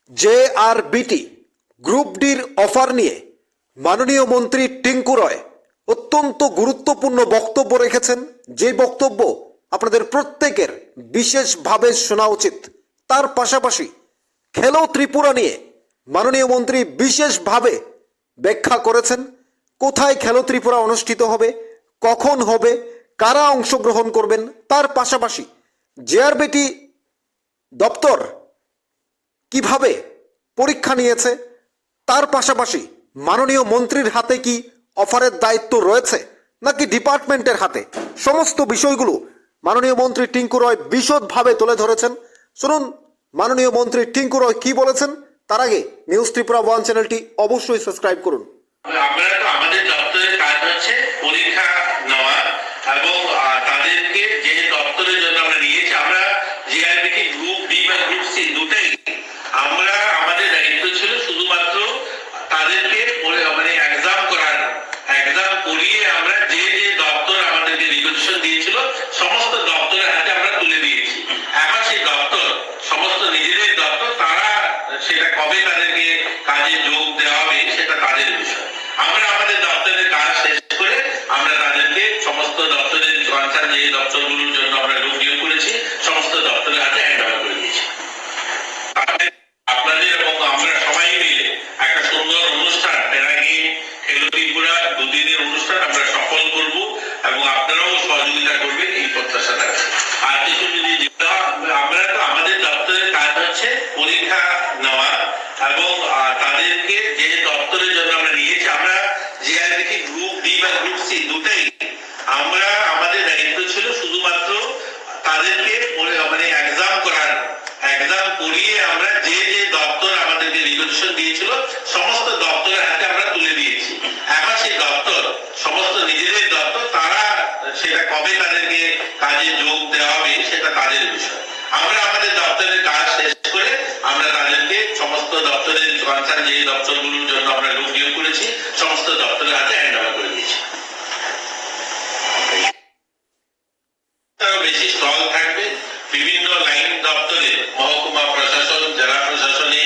JRBT group ডির offer নিয়ে মাননীয় মন্ত্রী টিঙ্কু রয় অত্যন্ত গুরুত্বপূর্ণ বক্তব্য রেখেছেন, যে বক্তব্য আপনাদের প্রত্যেকের বিশেষভাবে শোনা উচিত। তার পাশাপাশি খেলো ত্রিপুরা নিয়ে মাননীয় মন্ত্রী বিশেষভাবে ব্যাখ্যা করেছেন, কোথায় খেলো ত্রিপুরা অনুষ্ঠিত হবে, কখন হবে, কারা অংশগ্রহণ করবেন। তার পাশাপাশি জেআরবিটি দপ্তর কিভাবে পরীক্ষা নিয়েছে, তার পাশাপাশি মাননীয় মন্ত্রীর হাতে কি অফারের দায়িত্ব রয়েছে নাকি ডিপার্টমেন্টের হাতে, সমস্ত বিষয়গুলো মাননীয় মন্ত্রী টিঙ্কু রয় বিশদভাবে তুলে ধরেছেন। শুনুন মাননীয় মন্ত্রী টিঙ্কু রয় কি বলেছেন। তার আগে নিউজ ত্রিপুরা ওয়ান চ্যানেলটি অবশ্যই সাবস্ক্রাইব করুন। আমরা তো আমাদের দপ্তরের কাজ হচ্ছে পরীক্ষা নেওয়া এবং তাদেরকে যে দপ্তরের জন্য আমরা নিয়েছি, আমরা জেআরবিটি গ্রুপ ডি বা গ্রুপ সি দুটাই আমরা আমাদের দায়িত্ব ছিল শুধুমাত্র তাদেরকে মানে এক্সাম করানো। এক্সাম করিয়ে আমরা যে যে দপ্তর আমাদেরকে রিকোয়েশন দিয়েছিল সমস্ত দপ্তরের হাতে আমরা তুলে দিয়েছি। এখন সেই দপ্তর সমস্ত নিজেদের দপ্তর, তারা সেটা কবে তাদেরকে কাজে যোগ দেওয়া হবে সেটা তাদের বিষয়। আমরা আমাদের দপ্তরের কাজ শেষ করে আমরা তাদেরকে সমস্ত দপ্তরের কনসার্ন যে দপ্তরগুলোর জন্য আমরা লোক নিয়োগ করেছি সমস্ত দপ্তরের হাতে হ্যান্ড ওভার করে দিয়েছি। আপনাদের এবং আমরা সবাই মিলে একটা সুন্দর অনুষ্ঠান, এর আগে খেলো ত্রিপুরা দুদিনের অনুষ্ঠান আমরা সফল করব এবং আপনারাও সহযোগিতা করবেন এই প্রত্যাশা থাকছে। আর কিছু যদি আমরা তো আমাদের দপ্তরের কাজ হচ্ছে পরীক্ষা নেওয়া এবং তাদেরকে যে দপ্তরের জন্য আমরা নিয়েছি, আমরা জেআরবিটি গ্রুপ ডি বা গ্রুপ সি দুটাই আমরা আমাদের দায়িত্ব ছিল শুধুমাত্র তাদেরকে মানে এক্সাম করানো। এক্সাম করিয়ে আমরা যে যে দপ্তর আমাদেরকে রিকোয়েশন দিয়েছিল সমস্ত দপ্তরের হাতে আমরা তুলে দিয়েছি। এখন সেই দপ্তর সমস্ত নিজেদের দপ্তর, তারা সেটা কবে তাদেরকে কাজে যোগ দেওয়া হবে সেটা তাদের বিষয়। আমরা আমাদের দপ্তরের কাজ শেষ করে আমরা তাদেরকে সমস্ত দপ্তরের কনসার্ন যে দপ্তরগুলোর জন্য আমরা লোক নিয়োগ করেছি সমস্ত দপ্তরের হাতে হ্যান্ড ওভার করে দিয়েছি। বেশি স্টল থাকবে বিভিন্ন লাইন দপ্তরে, মহকুমা প্রশাসন, জেলা প্রশাসনে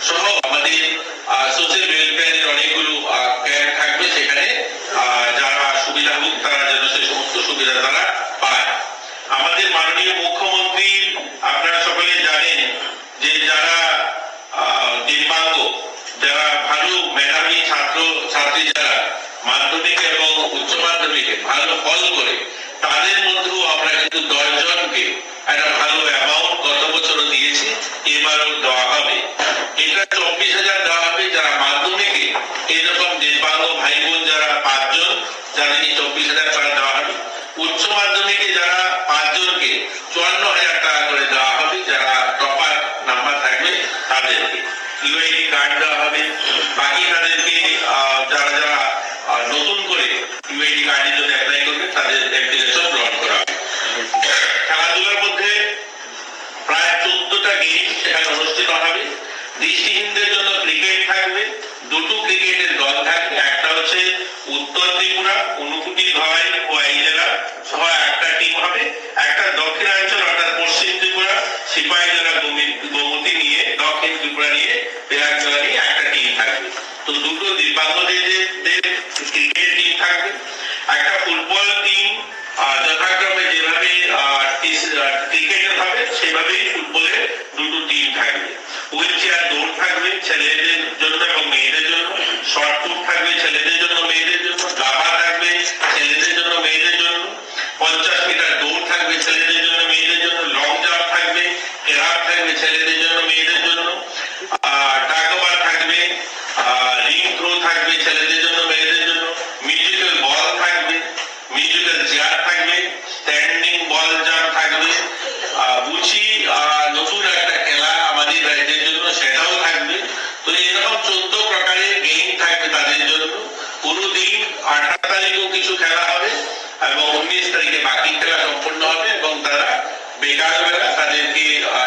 সহ আমাদের সোশ্যাল ওয়েলফেয়ারের অনেকগুলো ক্যাম্প থাকবে। সেখানে যারা সুবিধাভোগ তারা যেন সেই সমস্ত সুবিধা তারা পায়। আমাদের মাননীয় মুখ্যমন্ত্রী আপনারা সকলে জানেন যে যারা দিব্যাঙ্গ, যারা ভালো মেধাবী ছাত্র ছাত্রী, যারা মাধ্যমিক এবং উচ্চ মাধ্যমিকে ভালো ফল করে তাদের মধ্যেও আমরা কিন্তু 10 জনকে একটা ভালো অ্যামাউন্ট গত বছরও দিয়েছি, এবারও দেওয়া হবে। এটা 24,000 দেওয়া হবে যারা মাধ্যমিকে এরকম দিব্যাঙ্গ ভাই বোন যারা 5 জন, যারা এই 24,000 টাকা দেওয়া হবে। উচ্চ মাধ্যমিকে যারা 5 জনকে 54,000 টাকা করে দেওয়া হবে, যারা টপার নাম্বার থাকবে তাদেরকে ইউআইডি কার্ড দেওয়া হবে। বাকি তাদেরকে যারা যারা নতুন করে ইউআইডি কার্ডের জন্য অ্যাপ্লাই করবে তাদের অ্যাপ্লিকেশন গ্রহণ করা হবে। খেলাধুলার মধ্যে প্রায় 14টা গেম সেখানে অনুষ্ঠিত হবে। দৃষ্টিহীনদের জন্য ক্রিকেট থাকবে, দুটো ক্রিকেটের দল থাকবে। একটা হচ্ছে উত্তর ত্রিপুরা, ঊনকোটি, ধলাই ও আইজেলা সহ একটা টিম হবে। একটা দক্ষিণাঞ্চল অর্থাৎ পশ্চিম ত্রিপুরা, সিপাহীজলা, গোমতী নিয়ে, দক্ষিণ ত্রিপুরা নিয়ে, বেহারজলা নিয়ে একটা টিম থাকবে। তো দুটো দিব্যাঙ্গদের ক্রিকেট টিম থাকবে। একটা ফুটবল টিম যথাক্রমে যেভাবে ক্রিকেটের হবে সেভাবেই ফুটবলের দুটো টিম থাকবে। হুইল চেয়ার দৌড় থাকবে ছেলেদের জন্য এবং মেয়েদের জন্য। শর্টপুট থাকবে ছেলেদের জন্য মেয়েদের জন্য। দাবা থাকবে ছেলেদের জন্য মেয়েদের জন্য। 50 মিটার দৌড় থাকবে ছেলেদের জন্য মেয়েদের জন্য। লং জাম্প থাকবে, ক্যারাম থাকবে ছেলেদের জন্য মেয়েদের জন্য। টাকওয়ার থাকবে, রিং থ্রো থাকবে ছেলেদের জন্য মেয়েদের জন্য। মিউজিক্যাল বল থাকবে, মিউজিক্যাল চেয়ার থাকবে, স্ট্যান্ডিং বল জাম্প থাকবে। বুচি নতুন একটা খেলা আমাদের রাজ্যের জন্য, সেটাও থাকবে। তো এরকম 14 প্রকারের গেম থাকবে তাদের জন্য। পুরো দিন 18 তারিখেও কিছু খেলা হবে এবং 19 তারিখে বাকি খেলা সম্পূর্ণ হবে এবং তারা বেকার বেলা তাদেরকে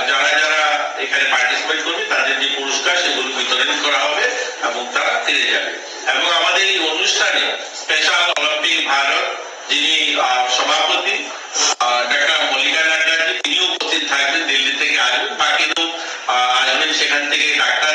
যারা যারা এখানে পার্টিসিপেট করবে তাদের যে পুরস্কার সেগুলো বিতরণ করা হবে এবং তারা ফিরে যাবে। এবং আমাদের এই অনুষ্ঠানে স্পেশাল অলিম্পিক ভারত যিনি সভাপতি ডাক্তার মল্লিকা নাড্ডা, তিনিও উপস্থিত থাকবেন, দিল্লি থেকে আসবেন। বাকি তো আসবেন সেখান থেকে ডাক্তার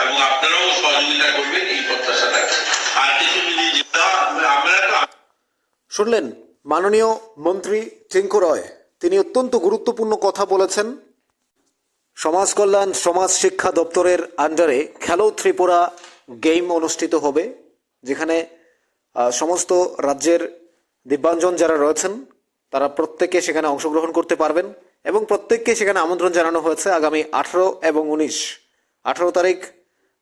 এবং আপনারাও সহযোগিতা করবেন এই প্রত্যাশা রাখছি। আর কিছু যদি আমরা তো শুনলেন মাননীয় মন্ত্রী টিঙ্কু রয়, তিনি অত্যন্ত গুরুত্বপূর্ণ কথা বলেছেন। সমাজ কল্যাণ সমাজ শিক্ষা দপ্তরের আন্ডারে খেলো ত্রিপুরা গেম অনুষ্ঠিত হবে, যেখানে সমস্ত রাজ্যের দিব্যাঞ্জন যারা রয়েছেন তারা প্রত্যেকে সেখানে অংশগ্রহণ করতে পারবেন এবং প্রত্যেককে সেখানে আমন্ত্রণ জানানো হয়েছে। আগামী 18 এবং 18 তারিখ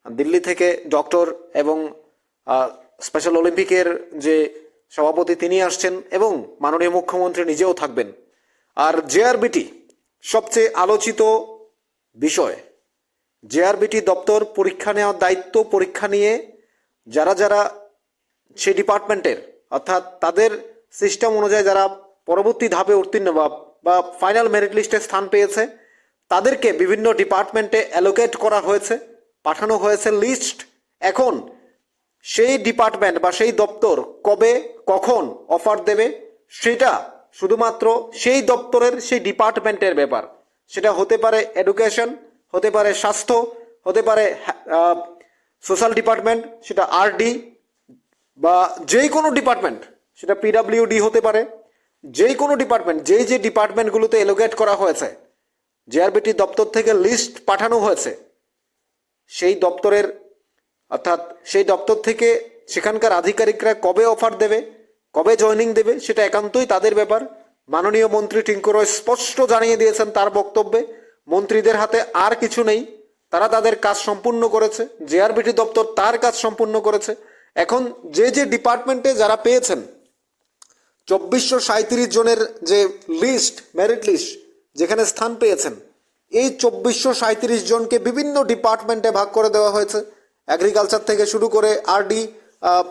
দিল্লি থেকে ডক্টর এবং স্পেশাল অলিম্পিকের যে সভাপতি তিনি আসছেন এবং মাননীয় মুখ্যমন্ত্রী নিজেও থাকবেন। আর জেআরবিটি সবচেয়ে আলোচিত বিষয়, জেআরবিটি দপ্তর পরীক্ষা নেওয়ার দায়িত্ব, পরীক্ষা নিয়ে যারা যারা সেই ডিপার্টমেন্টের অর্থাৎ তাদের সিস্টেম অনুযায়ী যারা পরবর্তী ধাপে উত্তীর্ণ বা ফাইনাল মেরিট লিস্টে স্থান পেয়েছে তাদেরকে বিভিন্ন ডিপার্টমেন্টে অ্যালোকেট করা হয়েছে, পাঠানো হয়েছে লিস্ট। এখন সেই ডিপার্টমেন্ট বা সেই দপ্তর কবে কখন অফার দেবে সেটা শুধুমাত্র সেই দপ্তরের সেই ডিপার্টমেন্টের ব্যাপার। সেটা হতে পারে এডুকেশন, হতে পারে স্বাস্থ্য, হতে পারে সোশ্যাল ডিপার্টমেন্ট, সেটা আরডি বা যেই কোনো ডিপার্টমেন্ট, সেটা পিডাব্লিউডি হতে পারে, যেই কোনো ডিপার্টমেন্ট, যে ডিপার্টমেন্টগুলোতে এলোকেট করা হয়েছে, জেআরবিটি দপ্তর থেকে লিস্ট পাঠানো হয়েছে, সেই দপ্তরের অর্থাৎ সেই দপ্তর থেকে সেখানকার আধিকারিকরা কবে অফার দেবে, কবে জয়েনিং দেবে সেটা একান্তই তাদের ব্যাপার। মাননীয় মন্ত্রী টিঙ্কু রয় স্পষ্ট জানিয়ে দিয়েছেন তার বক্তব্যে, মন্ত্রীদের হাতে আর কিছু নেই, তারা তাদের কাজ সম্পূর্ণ করেছে, জেআরবিটি দপ্তর তার কাজ সম্পূর্ণ করেছে। এখন যে ডিপার্টমেন্টে যারা পেয়েছেন 2437 জনের যে লিস্ট, মেরিট লিস্ট যেখানে স্থান পেয়েছেন, এই 2437 জনকে বিভিন্ন ডিপার্টমেন্টে ভাগ করে দেওয়া হয়েছে। এগ্রিকালচার থেকে শুরু করে আরডি,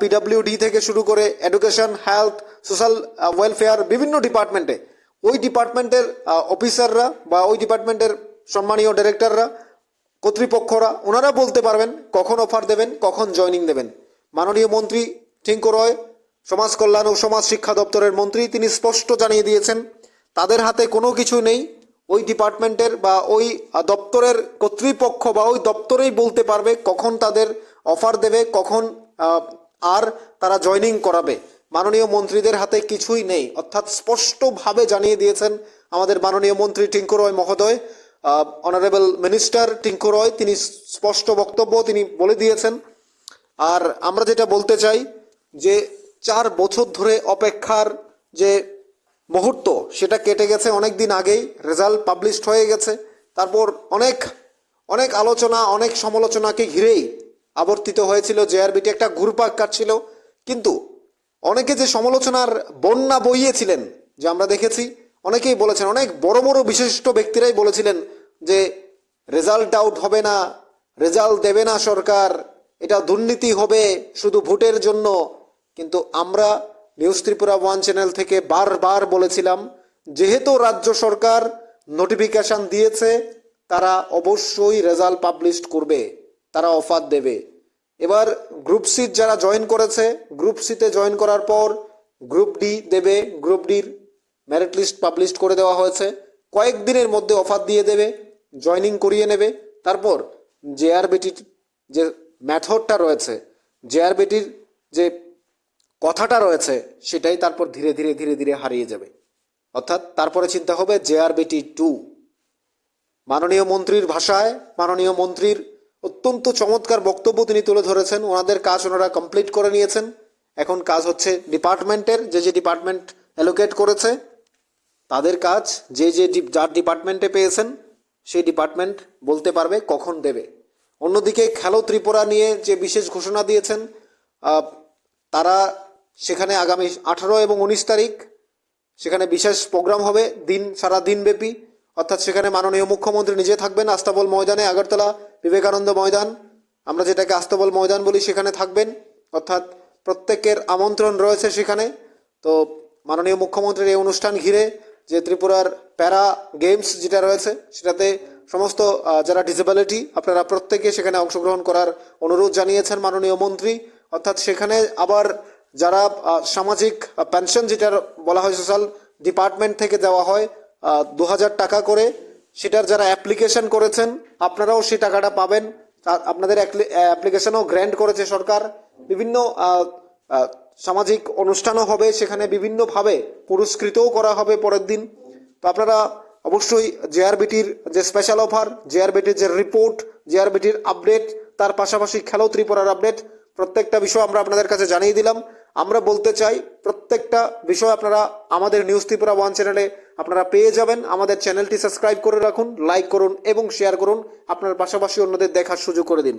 পিডাব্লিউডি থেকে শুরু করে এডুকেশন, হেলথ, সোশ্যাল ওয়েলফেয়ার, বিভিন্ন ডিপার্টমেন্টে ওই ডিপার্টমেন্টের অফিসাররা বা ওই ডিপার্টমেন্টের সম্মানীয় ডিরেক্টররা, কর্তৃপক্ষরা, ওনারা বলতে পারবেন কখন অফার দেবেন, কখন জয়েনিং দেবেন। মাননীয় মন্ত্রী টিঙ্কু রয়, সমাজ কল্যাণ ও সমাজ শিক্ষা দপ্তরের মন্ত্রী, তিনি স্পষ্ট জানিয়ে দিয়েছেন তাদের হাতে কোনো কিছু নেই। ওই ডিপার্টমেন্টের বা ওই দপ্তরের কর্তৃপক্ষ বা ওই দপ্তরেই বলতে পারবে কখন তাদের অফার দেবে, কখন আর তারা জয়েনিং করাবে। মাননীয় মন্ত্রীদের হাতে কিছুই নেই, অর্থাৎ স্পষ্টভাবে জানিয়ে দিয়েছেন আমাদের মাননীয় মন্ত্রী টিঙ্কু রয় মহোদয়। অনারেবল মিনিস্টার টিঙ্কু রয় তিনি স্পষ্ট বক্তব্য তিনি বলে দিয়েছেন। আর আমরা যেটা বলতে চাই যে 4 বছর ধরে অপেক্ষার যে মুহূর্ত সেটা কেটে গেছে অনেক দিন আগেই, রেজাল্ট পাবলিশড হয়ে গেছে। তারপর অনেক আলোচনা, অনেক সমালোচনাকে ঘিরেই আবর্তিত হয়েছিল জেআরবিটি, একটা ঘুরপাক কাটছিল। কিন্তু অনেকে যে সমালোচনার বন্যা বইয়েছিলেন, যে আমরা দেখেছি অনেকেই বলেছেন, অনেক বড় বড় বিশিষ্ট ব্যক্তিরাই বলেছিলেন যে রেজাল্ট আউট হবে না, রেজাল্ট দেবে না সরকার, এটা দুর্নীতি হবে শুধু ভোটের জন্য। কিন্তু আমরা নিউজ ত্রিপুরা 1 চ্যানেল থেকে বারবার বলেছিলাম, যেহেতু রাজ্য সরকার নোটিফিকেশন দিয়েছে, তারা অবশ্যই রেজাল্ট পাবলিশ করবে, তারা অফার দেবে। এবার গ্রুপ সি যারা জয়েন করেছে, গ্রুপ সিতে জয়েন করার পর গ্রুপ ডি দেবে, গ্রুপ ডির মেরিট লিস্ট পাবলিশ করে দেওয়া হয়েছে, কয়েকদিনের মধ্যে অফার দিয়ে দেবে, জয়েনিং করিয়ে নেবে। তারপর জেআরবিটির যে মেথডটা রয়েছে, জেআরবিটির যে কথাটা রয়েছে, সেটাই তারপর ধীরে ধীরে হারিয়ে যাবে। অর্থাৎ তারপরে চিন্তা হবে জেআরবিটি 2। মাননীয় মন্ত্রীর ভাষায়, মাননীয় মন্ত্রীর অত্যন্ত চমৎকার বক্তব্য তিনি তুলে ধরেছেন। ওনাদের কাজ ওনারা কমপ্লিট করে নিয়েছেন। এখন কাজ হচ্ছে ডিপার্টমেন্টের, যে ডিপার্টমেন্ট অ্যালোকেট করেছে তাদের কাজ, যার ডিপার্টমেন্টে পেয়েছেন সেই ডিপার্টমেন্ট বলতে পারবে কখন দেবে। অন্যদিকে খেলো ত্রিপুরা নিয়ে যে বিশেষ ঘোষণা দিয়েছেন, তারা সেখানে আগামী 18 এবং 19 তারিখ সেখানে বিশেষ প্রোগ্রাম হবে, সারা দিনব্যাপী। অর্থাৎ সেখানে মাননীয় মুখ্যমন্ত্রী নিজে থাকবেন আস্তাবল ময়দানে, আগরতলা বিবেকানন্দ ময়দান, আমরা যেটাকে আস্তাবল ময়দান বলি, সেখানে থাকবেন। অর্থাৎ প্রত্যেকের আমন্ত্রণ রয়েছে সেখানে। তো মাননীয় মুখ্যমন্ত্রীর এই অনুষ্ঠান ঘিরে যে ত্রিপুরার প্যারা গেমস যেটা রয়েছে, সেটাতে সমস্ত যারা ডিসেবিলিটি, আপনারা প্রত্যেকে সেখানে অংশগ্রহণ করার অনুরোধ জানিয়েছেন মাননীয় মন্ত্রী। অর্থাৎ সেখানে আবার যারা সামাজিক পেনশন যেটা বলা হয় সোশ্যাল ডিপার্টমেন্ট থেকে দেওয়া হয় 2000 টাকা করে, সেটার যারা অ্যাপ্লিকেশন করেছেন আপনারাও সেই টাকাটা পাবেন আপনাদের অ্যাপ্লিকেশনও গ্র্যান্ট করেছে সরকার। বিভিন্ন সামাজিক অনুষ্ঠানও হবে, সেখানে বিভিন্নভাবে পুরস্কৃতও করা হবে পরের দিন। তো আপনারা অবশ্যই জেআরবিটির যে স্পেশাল অফার, জেআরবিটির যে রিপোর্ট, জেআরবিটির আপডেট, তার পাশাপাশি খেলো ত্রিপুরার আপডেট, প্রত্যেকটা বিষয় আমরা আপনাদের কাছে জানিয়ে দিলাম। আমরা বলতে চাই প্রত্যেকটা বিষয় আপনারা আমাদের নিউজ ত্রিপুরা 1 চ্যানেলে আপনারা পেয়ে যাবেন। আমাদের চ্যানেলটি সাবস্ক্রাইব করে রাখুন, লাইক করুন এবং শেয়ার করুন। আপনার পাশাপাশি অন্যদের দেখার সুযোগ করে দিন।